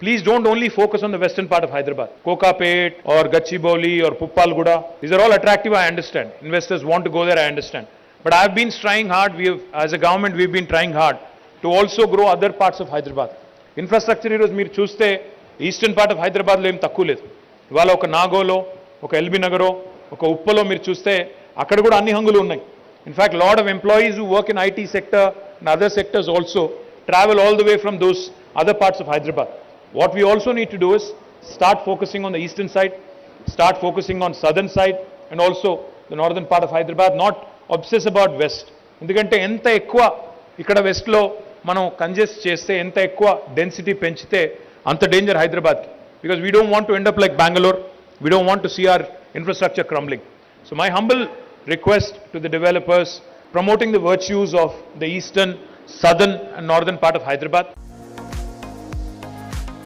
Please don't only focus on the western part of Hyderabad. Kokapet or Gachibowli or Puppalguda, these are all attractive, I understand. Investors want to go there, I understand. But I've been trying hard, as a government, we've been trying hard to also grow other parts of Hyderabad. Infrastructure ఈరోజు మీరు చూస్తే eastern part of హైదరాబాద్లో ఏం తక్కువ లేదు. ఇవాళ ఒక నాగోలో, ఒక ఎల్బీ నగరో, ఒక ఉప్పలో మీరు చూస్తే అక్కడ కూడా అన్ని హంగులు ఉన్నాయి. In fact lot of employees who work in IT sector and other sectors also travel all the way from those other parts of Hyderabad. What we also need to do is start focusing on the eastern side, start focusing on southern side and also the northern part of Hyderabad, not obsess about west. ఎందుకంటే ఎంత ఎక్కువ ఇక్కడ వెస్ట్లో మనం congest చేస్తే, ఎంత ఎక్కువ density పెంచితే అంత డేంజర్ హైదరాబాద్కి. Because we don't want to end up like Bengaluru, we don't want to see our infrastructure crumbling. So my humble request to the developers promoting the virtues of the eastern, southern and northern part of Hyderabad.